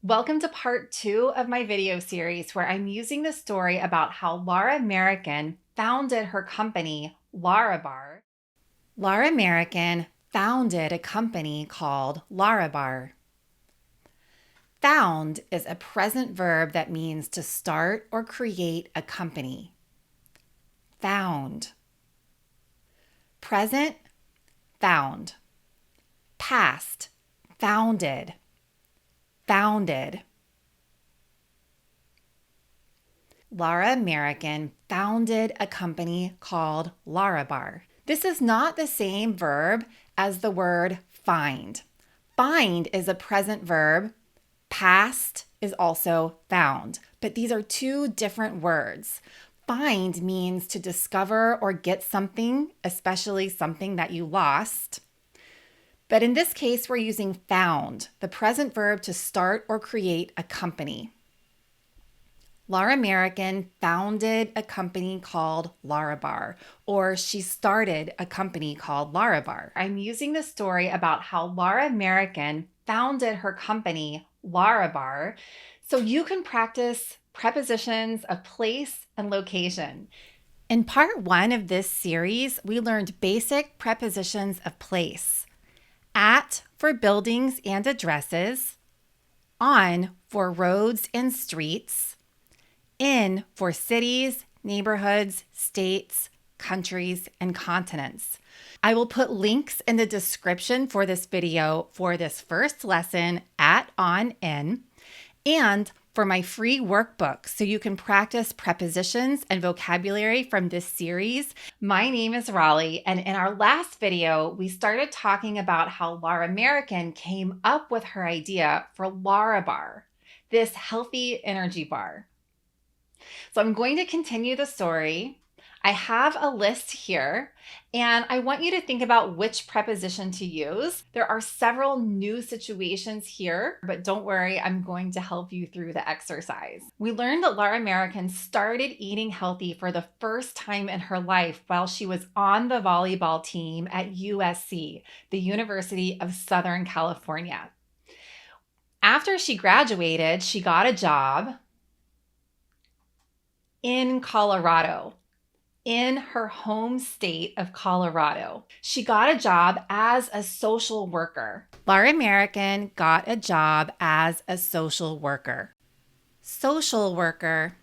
Welcome to part 2 of my video series where I'm using the story about how Laura American founded her company, Larabar. Laura American founded a company called Larabar. Found is a present verb that means to start or create a company. Found. Present, found. Past, founded. Founded. Laura American founded a company called Larabar. This is not the same verb as the word find. Find is a present verb. Past is also found, but these are two different words. Find means to discover or get something, especially something that you lost. But in this case, we're using found, the present verb to start or create a company. Laura American founded a company called Larabar, or she started a company called Larabar. I'm using the story about how Laura American founded her company, Larabar, so you can practice prepositions of place and location. In part 1 of this series, we learned basic prepositions of place. At for buildings and addresses, on for roads and streets, in for cities, neighborhoods, states, countries, and continents. I will put links in the description for this video for this first lesson, at, on, in, and for my free workbook so you can practice prepositions and vocabulary from this series. My name is Raleigh, and in our last video, we started talking about how Laura American came up with her idea for Larabar, this healthy energy bar. So I'm going to continue the story. I have a list here, and I want you to think about which preposition to use. There are several new situations here, but don't worry, I'm going to help you through the exercise. We learned that Laura American started eating healthy for the first time in her life while she was on the volleyball team at USC, the University of Southern California. After she graduated, she got a job in Colorado, in her home state of Colorado. She got a job as a social worker. Laura American got a job as a social worker. Social worker,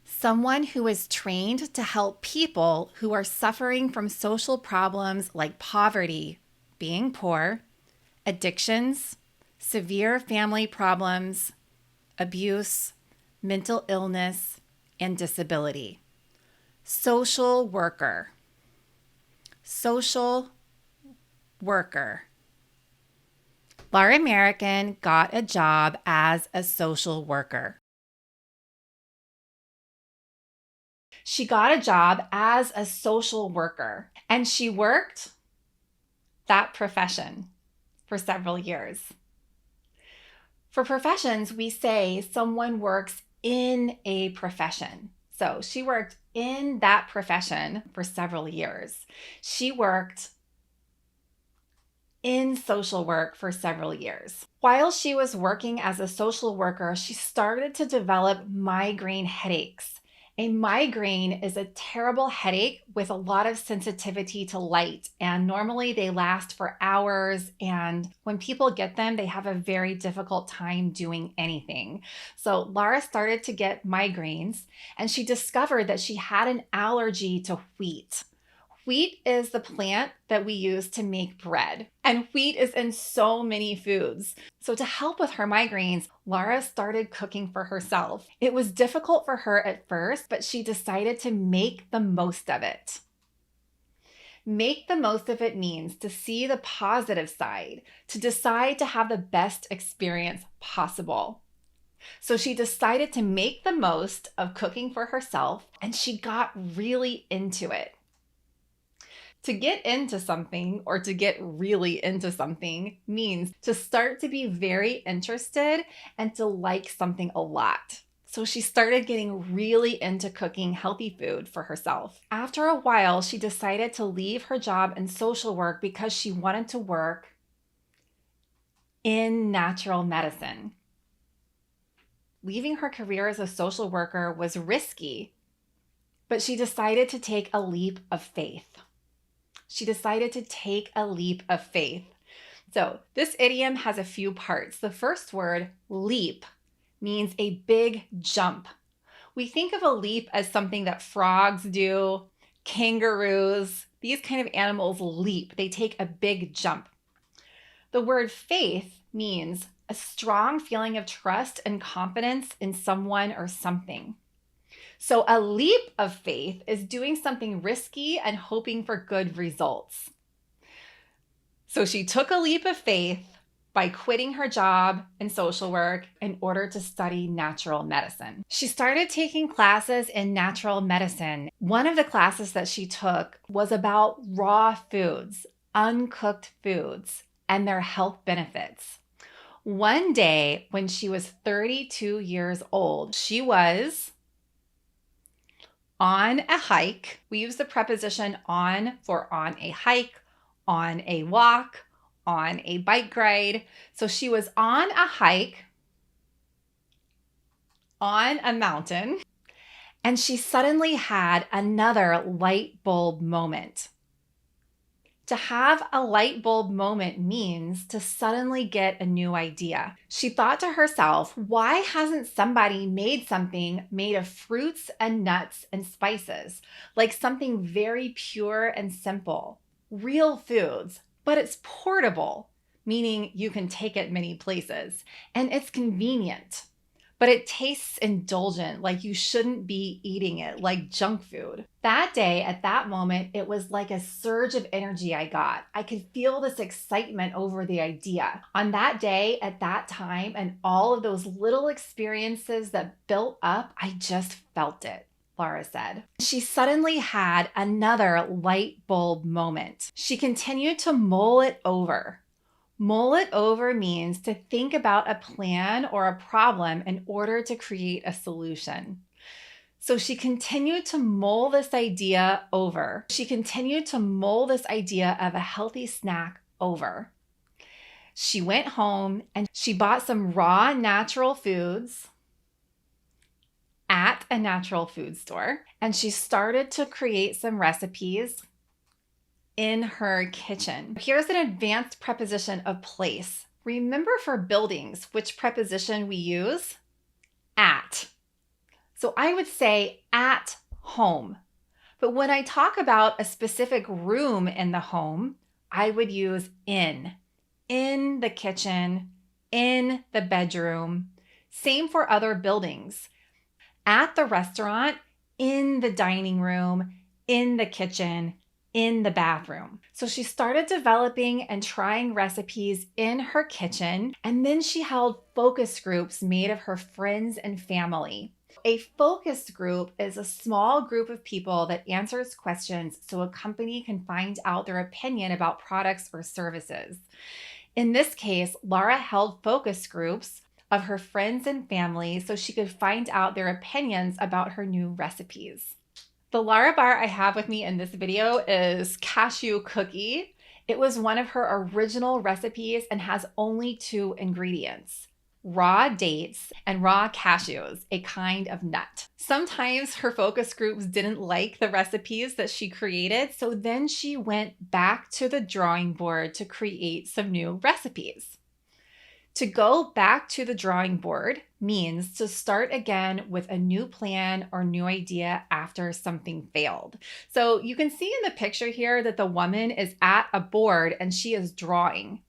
someone who is trained to help people who are suffering from social problems like poverty, being poor, addictions, severe family problems, abuse, mental illness, and disability. Social worker. Social worker. Laura American got a job as a social worker. She got a job as a social worker, and she worked that profession for several years. For professions, we say someone works in a profession. So she worked in that profession for several years. She worked in social work for several years. While she was working as a social worker, she started to develop migraine headaches. A migraine is a terrible headache with a lot of sensitivity to light, and normally they last for hours, and when people get them, they have a very difficult time doing anything. So Laura started to get migraines, and she discovered that she had an allergy to wheat. Wheat is the plant that we use to make bread, and wheat is in so many foods. So to help with her migraines, Laura started cooking for herself. It was difficult for her at first, but she decided to make the most of it. Make the most of it means to see the positive side, to decide to have the best experience possible. So she decided to make the most of cooking for herself, and she got really into it. To get into something or to get really into something means to start to be very interested and to like something a lot. So she started getting really into cooking healthy food for herself. After a while, she decided to leave her job in social work because she wanted to work in natural medicine. leaving her career as a social worker was risky, but she decided to take a leap of faith. She decided to take a leap of faith. So this idiom has a few parts. The first word, leap, means a big jump. We think of a leap as something that frogs do, kangaroos, these kind of animals leap. They take a big jump. The word faith means a strong feeling of trust and confidence in someone or something. So a leap of faith is doing something risky and hoping for good results. So she took a leap of faith by quitting her job in social work in order to study natural medicine. She started taking classes in natural medicine. One of the classes that she took was about raw foods, uncooked foods, and their health benefits. One day when she was 32 years old, she was on a hike. We use the preposition on for on a hike, on a walk, on a bike ride. So she was on a hike on a mountain, and she suddenly had another light bulb moment. To have a light bulb moment means to suddenly get a new idea. She thought to herself, why hasn't somebody made something made of fruits and nuts and spices, like something very pure and simple, real foods, but it's portable, meaning you can take it many places, and it's convenient, but it tastes indulgent, like you shouldn't be eating it, like junk food. That day, at that moment, it was like a surge of energy I got. I could feel this excitement over the idea. On that day, at that time, and all of those little experiences that built up, I just felt it, Laura said. She suddenly had another light bulb moment. She continued to mull it over. Mull it over means to think about a plan or a problem in order to create a solution. So she continued to mull this idea over. She continued to mull this idea of a healthy snack over. She went home and she bought some raw natural foods at a natural food store, and she started to create some recipes in her kitchen. Here's an advanced preposition of place. Remember for buildings, which preposition we use? At. So I would say at home. But when I talk about a specific room in the home, I would use in the kitchen, in the bedroom. Same for other buildings. At the restaurant, in the dining room, in the kitchen, in the bathroom. So she started developing and trying recipes in her kitchen, and then she held focus groups made of her friends and family. A focus group is a small group of people that answers questions so a company can find out their opinion about products or services. In this case, Laura held focus groups of her friends and family so she could find out their opinions about her new recipes. The Laura bar I have with me in this video is cashew cookie. It was one of her original recipes and has only 2 ingredients: raw dates and raw cashews, a kind of nut. Sometimes her focus groups didn't like the recipes that she created, so then she went back to the drawing board to create some new recipes. To go back to the drawing board means to start again with a new plan or new idea after something failed. So you can see in the picture here that the woman is at a board and she is drawing.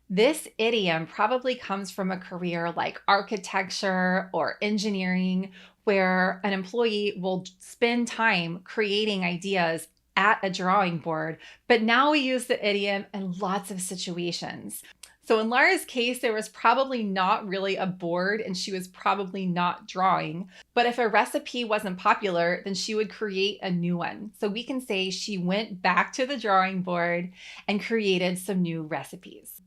This idiom probably comes from a career like architecture or engineering, where an employee will spend time creating ideas at a drawing board, but now we use the idiom in lots of situations. So in Laura's case, there was probably not really a board and she was probably not drawing. But if a recipe wasn't popular, then she would create a new one. So we can say she went back to the drawing board and created some new recipes.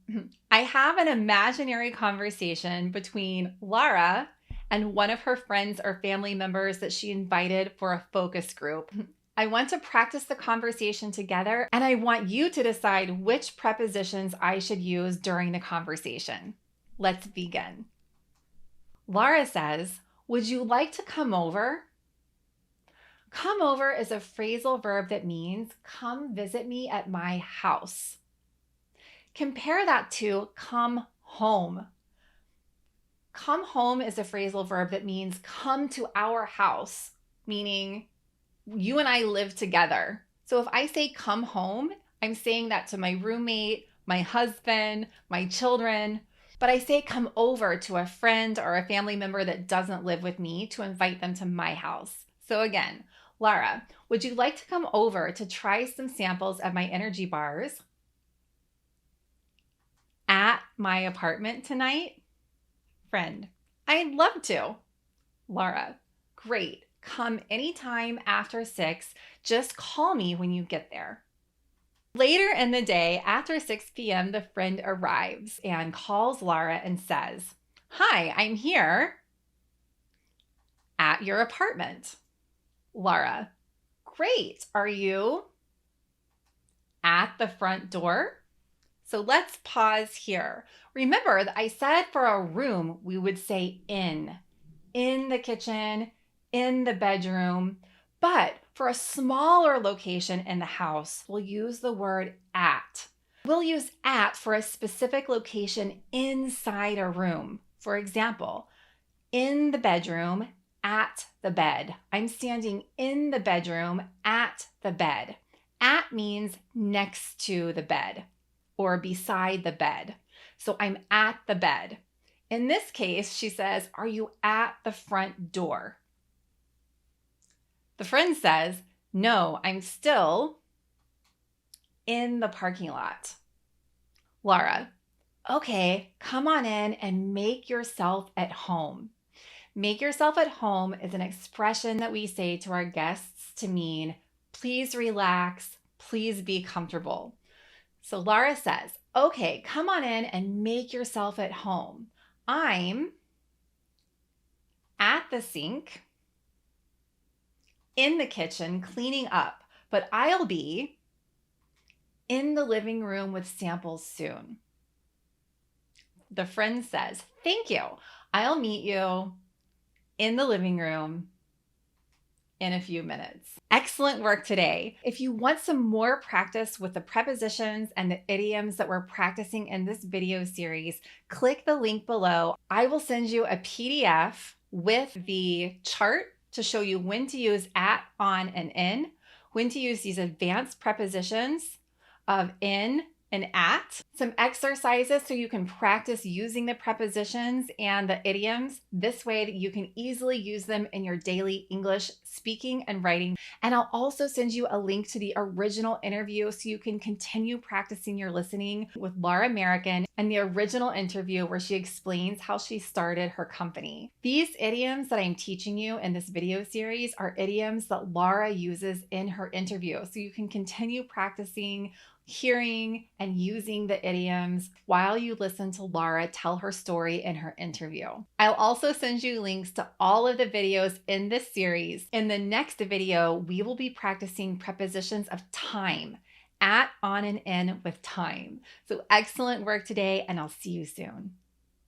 I have an imaginary conversation between Laura and one of her friends or family members that she invited for a focus group. I want to practice the conversation together, and I want you to decide which prepositions I should use during the conversation. Let's begin. Laura says, Would you like to come over? Come over is a phrasal verb that means come visit me at my house. Compare that to come home. Come home is a phrasal verb that means come to our house, meaning you and I live together. So if I say come home, I'm saying that to my roommate, my husband, my children. But I say come over to a friend or a family member that doesn't live with me to invite them to my house. So again, Lara, would you like to come over to try some samples of my energy bars at my apartment tonight? Friend, I'd love to. Lara, great. Come anytime after 6. Just call me when you get there. Later in the day, after 6 p.m., the friend arrives and calls Lara and says, "Hi, I'm here at your apartment." Lara, great. Are you at the front door? So let's pause here. Remember that I said for a room, we would say in the kitchen, in the bedroom. But for a smaller location in the house, we'll use the word at. We'll use at for a specific location inside a room. For example, in the bedroom, at the bed. I'm standing in the bedroom at the bed. At means next to the bed or beside the bed. So I'm at the bed. In this case, she says, "Are you at the front door?" The friend says, "No, I'm still in the parking lot." Lara, okay, come on in and make yourself at home. Make yourself at home is an expression that we say to our guests to mean, please relax, please be comfortable. So Lara says, okay, come on in and make yourself at home. I'm at the sink, in the kitchen, cleaning up, but I'll be in the living room with samples soon. The friend says, thank you. I'll meet you in the living room in a few minutes. Excellent work today. If you want some more practice with the prepositions and the idioms that we're practicing in this video series, click the link below. I will send you a PDF with the chart to show you when to use at, on, and in, when to use these advanced prepositions of in and at, some exercises so you can practice using the prepositions and the idioms this way that you can easily use them in your daily English speaking and writing. And I'll also send you a link to the original interview so you can continue practicing your listening with Lara American and the original interview where she explains how she started her company. These idioms that I'm teaching you in this video series are idioms that Lara uses in her interview, so you can continue practicing hearing and using the idioms while you listen to Lara tell her story in her interview. I'll also send you links to all of the videos in this series. In the next video, we will be practicing prepositions of time, at, on, and in with time. So excellent work today, and I'll see you soon.